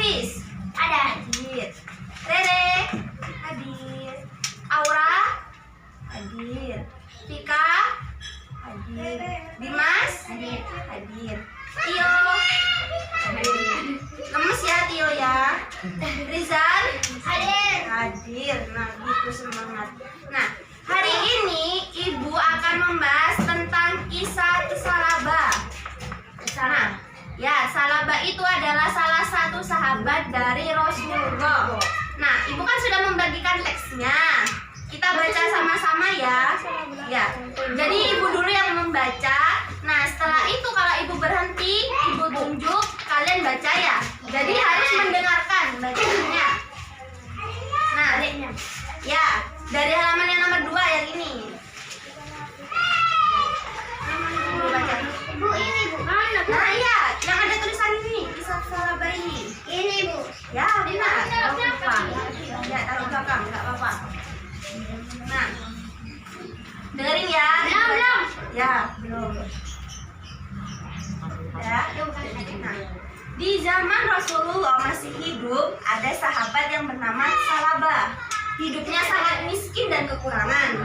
Hafiz? Hadir. Rere? Hadir. Aura? Hadir. Vika? Hadir. Dimas? Hadir. Tio? Hadir. Lemes ya Tio ya. Rizal? Hadir. Nah gitu, semangat. Nah, hari ini Ibu akan membahas tentang kisah Salabah. Nah, ya, Salabah itu adalah salah satu sahabat dari Rasulullah. Nah, Ibu kan sudah membagikan teksnya. Kita baca sama-sama ya. Ya. Jadi Ibu dulu yang membaca. Nah, setelah itu kalau Ibu berhenti, Ibu tunjuk, kalian baca ya. Jadi harus mendengarkan bacaannya. Nah, ya, dari halaman yang nomor 2 yang ini. Ibu baca. Bu, ini bukan. Nah, iya, yang ada tulisan ini, kisah Salabah ini. Ini Bu. Ya, benar. Nggak apa-apa. Ya, taruh belakang, nggak apa-apa. Nah, dengerin ya. Belum. Ya, belum. Ya. Nah, di zaman Rasulullah masih hidup, ada sahabat yang bernama Salabah. Hidupnya sangat miskin dan kekurangan.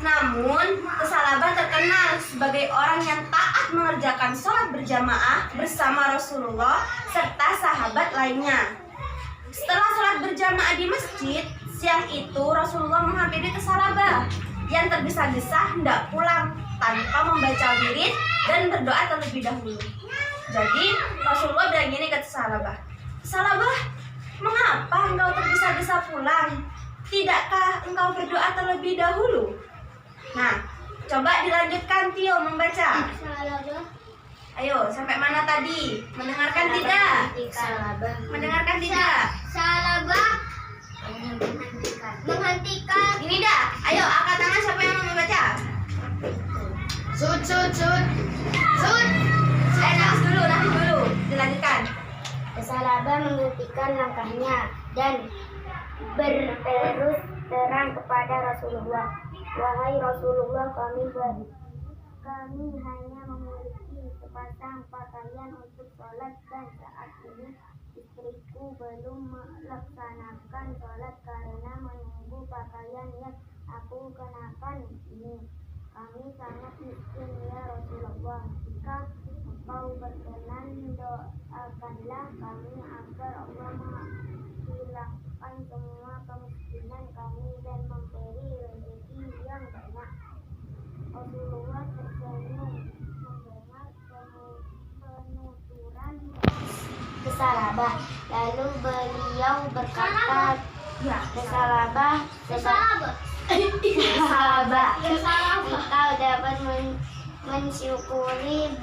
Namun, Salabah terkenal sebagai orang yang taat mengerjakan sholat berjamaah bersama Rasulullah serta sahabat lainnya. Setelah sholat berjamaah di masjid, siang itu Rasulullah menghampiri Salabah yang tergesa-gesa hendak pulang tanpa membaca wirid dan berdoa terlebih dahulu. Jadi, Rasulullah bilang gini ke Salabah, "Salabah, mengapa engkau tergesa-gesa pulang? Tidakkah engkau berdoa terlebih dahulu?" Nah, coba dilanjutkan Tio membaca. Salabah. Ayo, sampai mana tadi? Mendengarkan tidak? Salabah. Mendengarkan tidak? Salabah menghentikan. Ini dah. Ayo, angkat tangan siapa yang mau membaca? Sud. Nangis dulu. Dilanjutkan. Salabah menghentikan langkahnya dan berterus terang kepada Rasulullah. "Wahai Rasulullah, kami hanya memiliki sepasang pakaian untuk sholat dan saat ini istriku belum melaksanakan sholat karena menunggu pakaian yang aku kenakan ini. Kami sangat miskin ya Rasulullah. Jika engkau berkenan, doakanlah kami agar Allah menghilangkan semua kemiskinan kami dan memberi rezeki yang banyak." Rasulullah tersenyum mendengar penuturan ke Salabah. Lalu beliau berkata ke Salabah, "Engkau dapat mensyukuri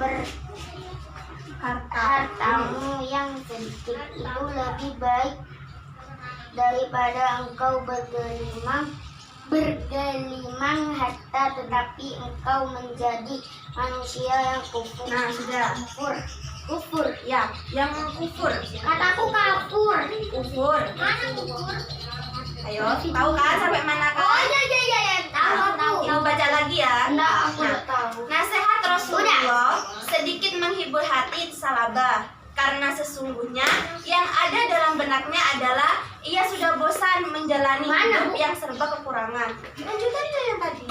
hartamu yang sedikit itu lebih baik daripada engkau bergelimang harta tetapi engkau menjadi manusia yang kufur." Nah, sudah. Kufur. Ya, yang kufur. Kataku kafur. Kufur. Mana kufur? Ayo, tahu kan sampai mana kan? Oh iya. Tahu. Ibu baca lagi ya. Enggak, aku Nah, udah tahu. nasihat Rasulullah sedikit menghibur hati Salabah karena sesungguhnya yang ada dalam benaknya adalah ia sudah bosan menjalani hidup yang serba kekurangan. Lanjutannya yang tadi.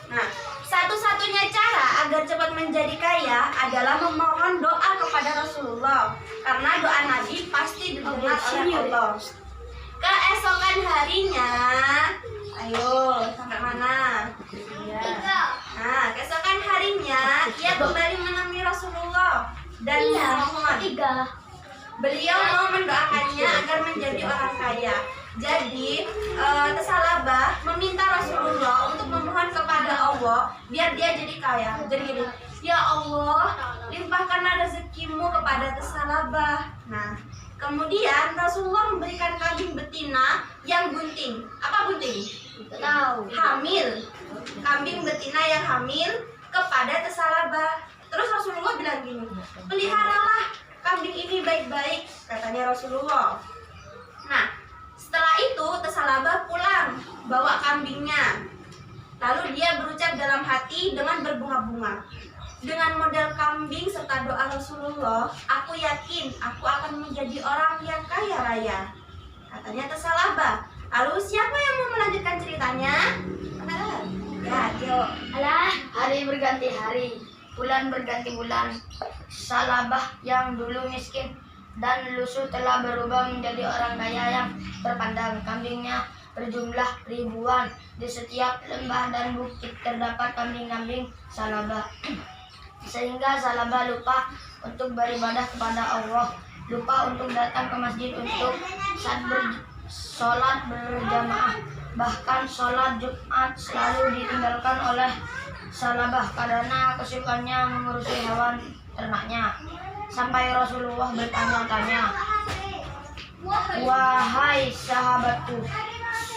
Nah, satu-satunya cara agar cepat menjadi kaya adalah memohon doa kepada Rasulullah karena doa Nabi pasti didengar oleh Allah. Keesokan harinya, ayo sampai mana? Ya. Nah, keesokan harinya ia kembali menemui Rasulullah dan memohon. Beliau mau mendoakannya agar menjadi orang kaya. Jadi, Salabah meminta Rasulullah untuk memohon kepada Allah biar dia jadi kaya. Jadi gini, "Ya Allah, limpahkanlah rezekimu kepada Salabah." Nah, kemudian Rasulullah memberikan kambing betina yang bunting. Apa bunting? Tahu. Hamil. Kambing betina yang hamil kepada Salabah. Terus Rasulullah bilang gini, "Peliharalah kambing ini baik-baik," katanya Rasulullah. Nah, setelah itu Salabah pulang bawa kambingnya. Lalu dia berucap dalam hati dengan berbunga-bunga, "Dengan modal kambing serta doa Rasulullah, aku yakin aku akan menjadi orang ia kaya raya. Katanya tersalabah. Lalu siapa yang mau melanjutkan ceritanya? Ya, Tio. Alah, hari berganti hari, bulan berganti bulan. Salabah yang dulu miskin dan lusuh telah berubah menjadi orang kaya yang terpandang. Kambingnya berjumlah ribuan. Di setiap lembah dan bukit terdapat kambing-kambing Salabah. Sehingga Salabah lupa untuk beribadah kepada Allah, lupa untuk datang ke masjid untuk sholat berjamaah. Bahkan sholat Jumat selalu ditinggalkan oleh Salabah karena kesibukannya mengurusi hewan ternaknya. Sampai Rasulullah bertanya-tanya, "Wahai sahabatku,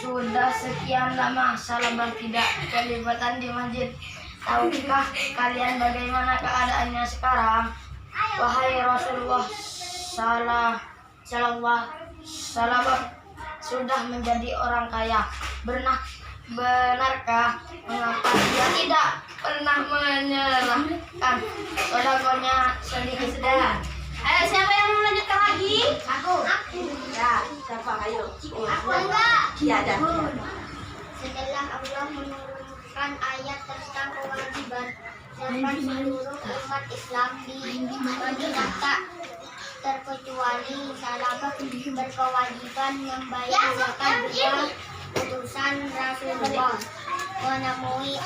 sudah sekian lama Salabah tidak kelibatan di masjid. Tahukah kalian bagaimana keadaannya sekarang?" "Wahai Rasulullah, Salabah sudah menjadi orang kaya. Benarkah mengapa dia tidak pernah menyerahkan sodakonya sedikit?" Sudah. Ayo, siapa yang mau melanjutkan lagi? Aku. Ya, siapa? Ayo. Aku enggak. Iya, ada. Setelah Allah menurunkan ayat tentang kewajiban zakat seluruh umat Islam di Madinah tak terkecuali Salabah berkewajiban membayar zakat dua utusan Rasulullah. Menemui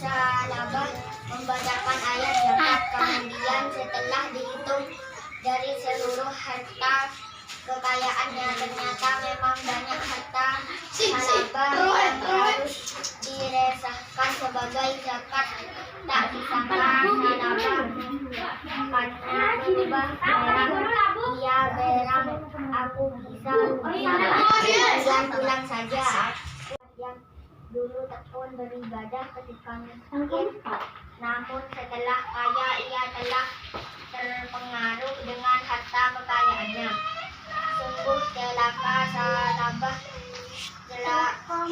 Salabah membacakan ayat zakat, kemudian setelah dihitung dari seluruh harta kekayaannya, ternyata memang banyak harta Salabah yang harus diresahkan sebagai zakat. Tak disangka Salabah karena berubah berang, ia berang, "Aku bisa pulang saja." Yang dulu tekun beribadah ketika miskin, namun setelah kaya ia telah terpengaruh dengan harta kekayaannya. Sungguh celaka Salabah, kecelakaan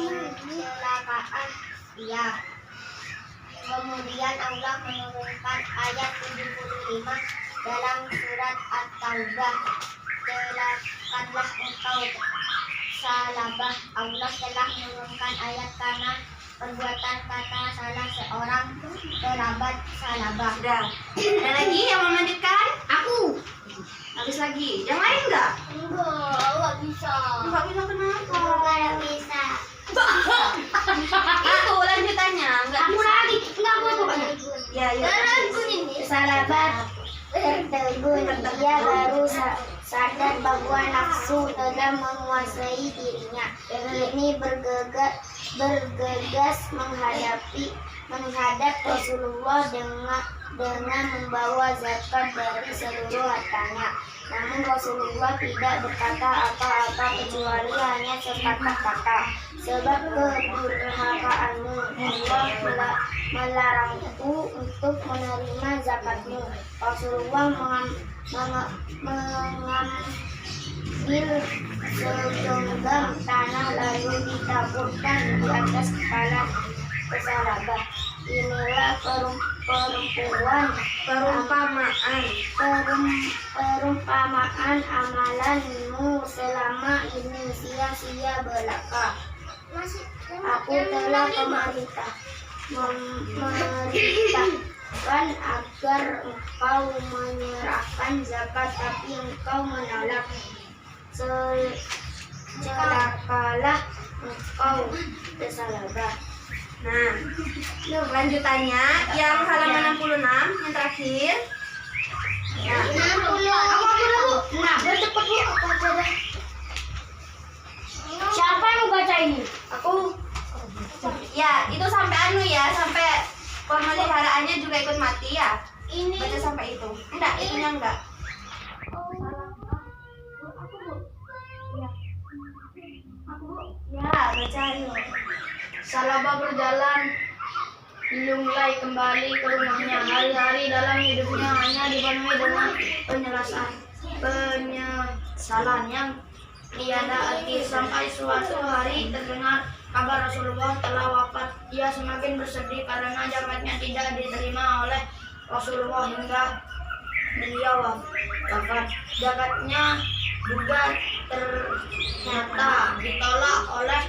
dia. Kemudian Allah menurunkan ayat 75 dalam surat At-Taubah. "Celakalah engkau Salabah, Allah telah menurunkan ayat karena perbuatan kata salah seorang kerabat Salabah." Sudah. Ada lagi yang mau melanjutkan? Aku. Habis lagi. Yang lain enggak? Enggak bisa. Enggak bisa kenapa? Enggak bisa. Itu lanjutannya. Enggak Aku bisa. lagi. Enggak mau pokoknya. Ya, ya. Salabah tertegun, ia baru sadar bahwa nafsu telah menguasai dirinya. Ini bergegas menghadap Rasulullah dengan membawa zakat dari seluruh hartanya. Namun Rasulullah tidak berkata apa-apa kecuali hanya sepatah kata, "Sebab kedurhakaanmu, Allah melarangku untuk menerima zakatmu." Rasulullah mengambil segenggam tanah lalu ditaburkan di atas kepala Salabah. Inilah perumpamaan amalanmu selama ini sia-sia belaka. Aku telah memerintahkan agar engkau menyerahkan zakat, tapi engkau menolak. Celakalah engkau Salabah. Nah, lanjutannya yang halaman 66 yang terakhir. Ya. 60. Aku dulu. Nah, cepet Bu, aku aja dah. Siapa yang mau baca ini? Aku. Ya, itu sampai sampai pemeliharaannya juga ikut mati ya. Ini Baca sampai itu. Enggak, itunya enggak. Ya, baca yuk. Salabah berjalan lunglai kembali ke rumahnya. Hari-hari dalam hidupnya hanya dipenuhi dengan penyesalan yang tiada arti. Sampai suatu hari terdengar kabar Rasulullah telah wafat. Ia semakin bersedih karena zakatnya tidak diterima oleh Rasulullah hingga beliau wafat. Zakatnya juga ternyata ditolak oleh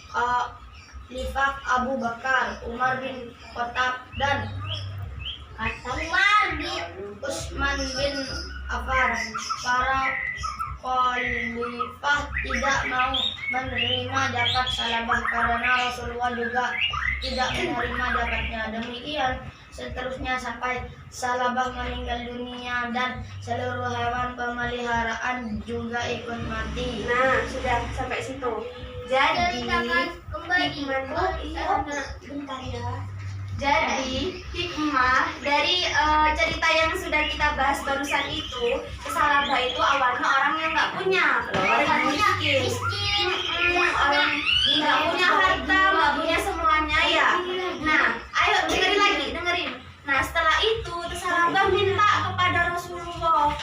Khalifah Abu Bakar, Umar bin Khattab, dan Utsman bin Affan. Para khalifah tidak mau menerima zakat salabah karena Rasulullah juga tidak menerima zakatnya. Demikian seterusnya sampai salabah meninggal dunia dan seluruh hewan pemeliharaan juga ikut mati. Nah, sudah sampai situ. Jadi bentar ya. Jadi hikmah dari cerita yang sudah kita bahas barusan itu, salabah itu awalnya orang yang nggak punya, orang miskin, orang nggak punya harta, nggak punya semuanya ya. Nah, ayo dengerin. Nah, setelah itu salabah minta kepada Rasulullah.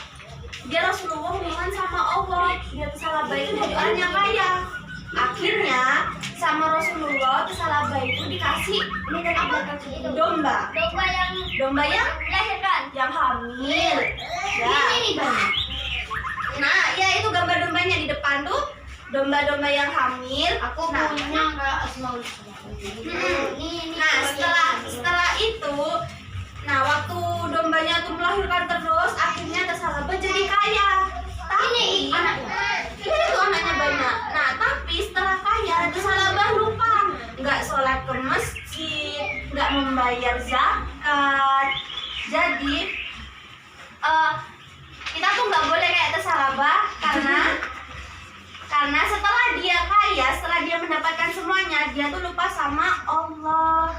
Rasulullah mohon sama Allah, biar salabah itu jadi orang yang kaya. Akhirnya sama Rasulullah salabah itu dikasih apa? Domba yang melahirkan, yang hamil. Ya. Nah, ya itu gambar dombanya di depan tuh, domba-domba yang hamil. Aku punya nggak Asmaul Husna. Nah, setelah itu, nah waktu dombanya tuh melahirkan terus, akhirnya salabah jadi kaya. Tapi itu anaknya banyak. Nah, tapi setelah kaya, salabah lupa, nggak sholat ke masjid, nggak membayar zakat. Jadi kita tuh nggak boleh kayak salabah karena setelah dia kaya, setelah dia mendapatkan semuanya, dia tuh lupa sama Allah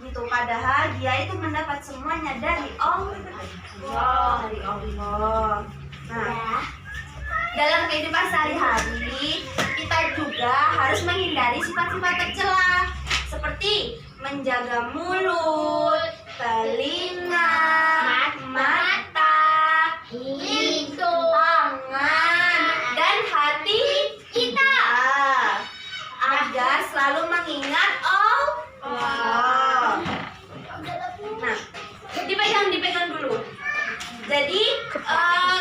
gitu. Padahal dia itu mendapat semuanya dari Allah. Nah, dalam kehidupan sehari-hari kita juga harus menghindari sifat-sifat tercela seperti menjaga mulut, telinga, mata, hidung, tangan, dan hati kita agar selalu mengingat Allah. Nah, dipegang dulu. Jadi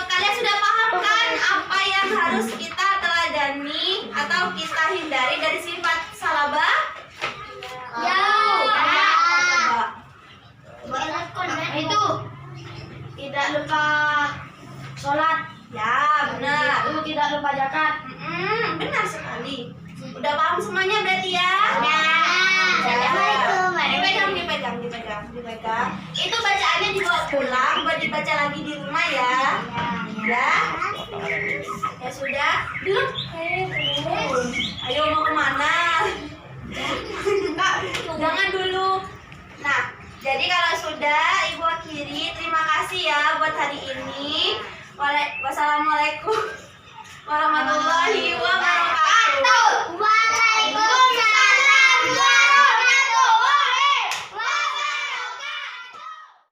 kalian sudah paham kan apa yang harus kita teladani atau kita hindari dari sifat salabah? Ya. Itu tidak lupa sholat. Ya, benar. Itu tidak lupa zakat. Benar sekali. Udah paham semuanya berarti ya? Assalamualaikum. Dipegang. Itu bacaannya dibawa pulang buat dibaca lagi di rumah ya. Ya. Ya sudah. Belum. Ayo mau kemana? Jangan dulu. Nah, jadi kalau sudah Ibu akhiri, terima kasih ya buat hari ini. Wassalamualaikum warahmatullahi wabarakatuh.